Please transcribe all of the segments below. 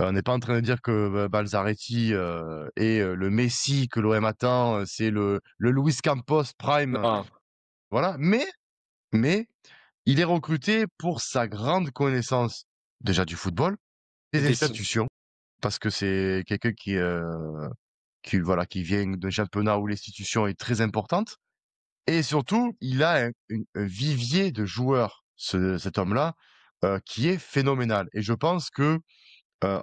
On n'est pas en train de dire que Balzaretti est le Messi que l'OM attend, c'est le Luis Campos prime, Non. voilà. Mais il est recruté pour sa grande connaissance déjà du football, Et des des jeunes. institutions, parce que c'est quelqu'un qui voilà, qui vient d'un championnat où l'institution est très importante. Et surtout, il a un vivier de joueurs, cet homme-là, qui est phénoménal. Et je pense que euh,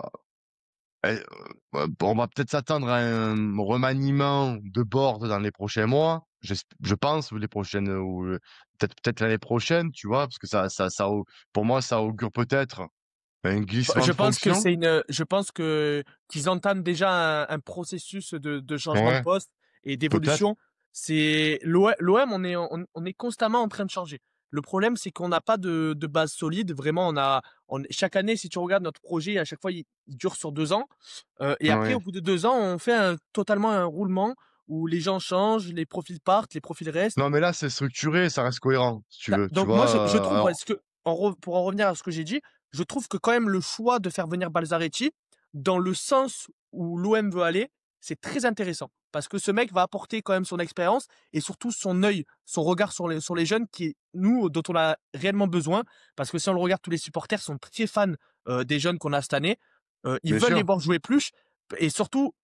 on va peut-être s'attendre à un remaniement de board dans les prochains mois. Je pense les prochaines ou peut-être l'année prochaine, tu vois, parce que pour moi, ça augure peut-être un glissement Je de pense que fonction. je pense que qu'ils entament déjà un processus de changement de Ouais, poste et peut-être. d'évolution. C'est l'OM, on est constamment en train de changer. Le problème, c'est qu'on n'a pas de base solide. Vraiment, chaque année, si tu regardes notre projet, à chaque fois, il dure sur 2 ans. Et après, Ouais. au bout de 2 ans, on fait totalement un roulement où les gens changent, les profils partent, les profils restent. Non, mais là, c'est structuré, ça reste cohérent, si tu veux. Tu Donc moi, vois, je trouve, alors, parce que pour en revenir à ce que j'ai dit, je trouve que quand même le choix de faire venir Balzaretti, dans le sens où l'OM veut aller, c'est très intéressant. Parce que ce mec va apporter quand même son expérience et surtout son œil, son regard sur les jeunes dont on a réellement besoin. Parce que si on le regarde, tous les supporters sont très fans des jeunes qu'on a cette année. Ils bien veulent les sûr. voir jouer plus. Et surtout,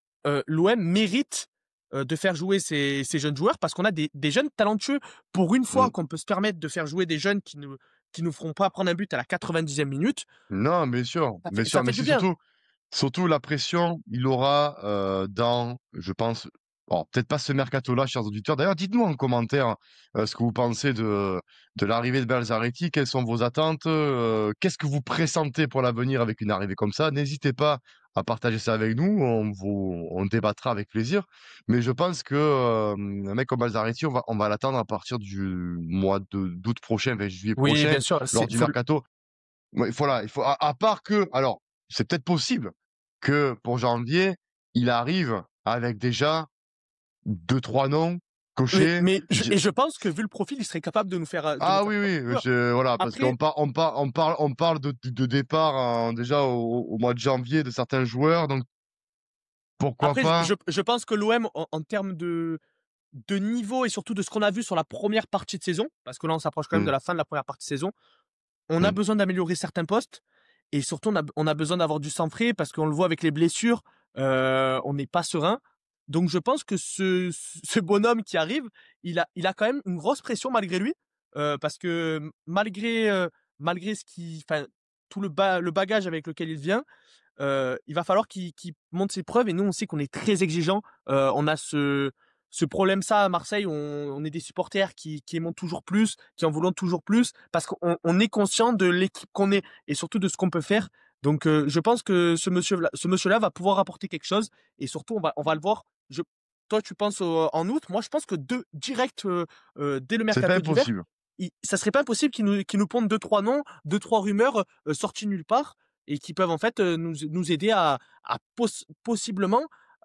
l'OM mérite de faire jouer ces jeunes joueurs parce qu'on a des jeunes talentueux. Pour une fois Mm. qu'on peut se permettre de faire jouer des jeunes qui nous feront pas prendre un but à la 90e minute, Non, bien sûr, ça mais fait du c'est bien. surtout la pression, il aura dans, je pense, bon, peut-être pas ce mercato-là, chers auditeurs. D'ailleurs, dites-nous en commentaire ce que vous pensez de l'arrivée de Balzaretti, quelles sont vos attentes, qu'est-ce que vous pressentez pour l'avenir avec une arrivée comme ça. N'hésitez pas à partager ça avec nous, on débattra avec plaisir. Mais je pense que un mec comme Balzaretti, on va l'attendre à partir du mois d'août prochain, enfin, juillet Oui, prochain, bien sûr. lors du mercato. Ouais, voilà, à part que, alors, c'est peut-être possible que pour janvier, il arrive avec déjà deux, trois noms cochés. Et je pense que vu le profil, il serait capable de nous Ah faire oui, prendre oui, des joueurs. voilà, parce Après, on parle de départ déjà au mois de janvier de certains joueurs, donc pourquoi après, pas? je pense que l'OM, en termes de niveau et surtout de ce qu'on a vu sur la première partie de saison, parce que là, on s'approche quand même de Hmm, la fin de la première partie de saison, on a hmm. besoin d'améliorer certains postes et surtout on a besoin d'avoir du sang frais parce qu'on le voit avec les blessures, on n'est pas serein. Donc je pense que ce bonhomme qui arrive, il a quand même une grosse pression malgré lui, parce que malgré enfin tout le bagage avec lequel il vient, il va falloir qu'il monte ses preuves et nous on sait qu'on est très exigeant. On a ce problème ça à Marseille, on est des supporters qui aimons toujours plus, qui en voulons toujours plus parce qu'on est conscient de l'équipe qu'on est et surtout de ce qu'on peut faire. Donc je pense que ce monsieur-là va pouvoir apporter quelque chose et surtout on va le voir. Toi tu penses en août, moi je pense que direct dès le C'est pas mercato d'hiver, impossible. ça serait pas impossible qu'il nous pondent deux trois noms, deux trois rumeurs sorties nulle part et qui peuvent en fait nous aider possiblement,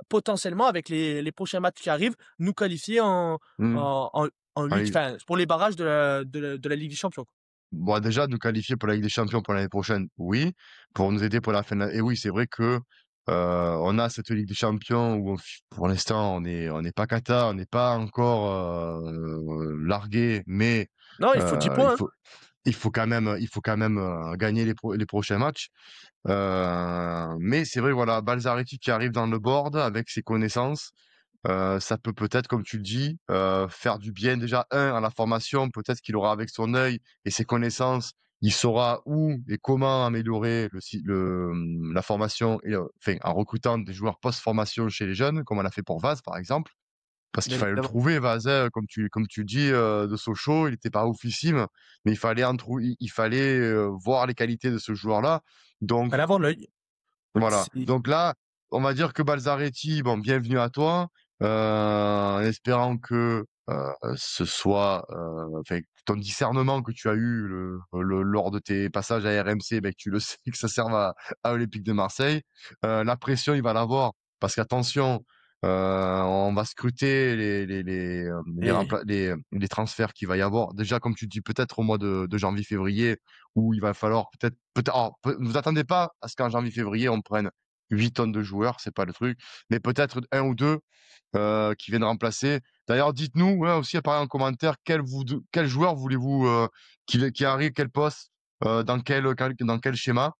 potentiellement avec les prochains matchs qui arrivent, nous qualifier Hmm. en, en, en Ligue, Allez. enfin pour les barrages de la Ligue des Champions, quoi. Bon, déjà, nous qualifier pour la Ligue des Champions pour l'année prochaine, oui. Pour nous aider pour la fin de l'année. Et oui, c'est vrai que on a cette Ligue des Champions où pour l'instant on n'est pas Qatar, on n'est pas encore largué, mais Non, il faut 10 il points, hein. il faut quand même gagner les prochains matchs. Mais c'est vrai, voilà, Balzaretti qui arrive dans le board avec ses connaissances. Ça peut peut-être, comme tu le dis, faire du bien déjà, à la formation, peut-être qu'il aura avec son œil et ses connaissances, il saura où et comment améliorer la formation, et enfin, en recrutant des joueurs post-formation chez les jeunes, comme on a fait pour Vaz, par exemple, parce qu'il Bien fallait le évidemment. trouver, Vaz, hein, comme tu dis, de Sochaux, il n'était pas oufissime, mais il fallait il fallait voir les qualités de ce joueur-là. Donc, Fallait avoir l'œil. voilà. C'est- Donc là, on va dire que Balzaretti, bon, bienvenue à toi, en espérant que ce soit, enfin, ton discernement que tu as eu lors de tes passages à RMC, ben, que tu le sais que ça serve à Olympique de Marseille. La pression, il va l'avoir, parce qu'attention. On va scruter Et les transferts qu'il va y avoir. Déjà, comme tu dis, peut-être au mois de janvier-février où il va falloir peut-être alors peut vous attendez pas à ce qu'en janvier-février, on prenne 8 tonnes de joueurs, c'est pas le truc, mais peut-être un ou 2 qui viennent remplacer. D'ailleurs, dites-nous, ouais, aussi pareil en commentaire, quel joueur voulez-vous, qui arrive, quel poste, dans quel schéma?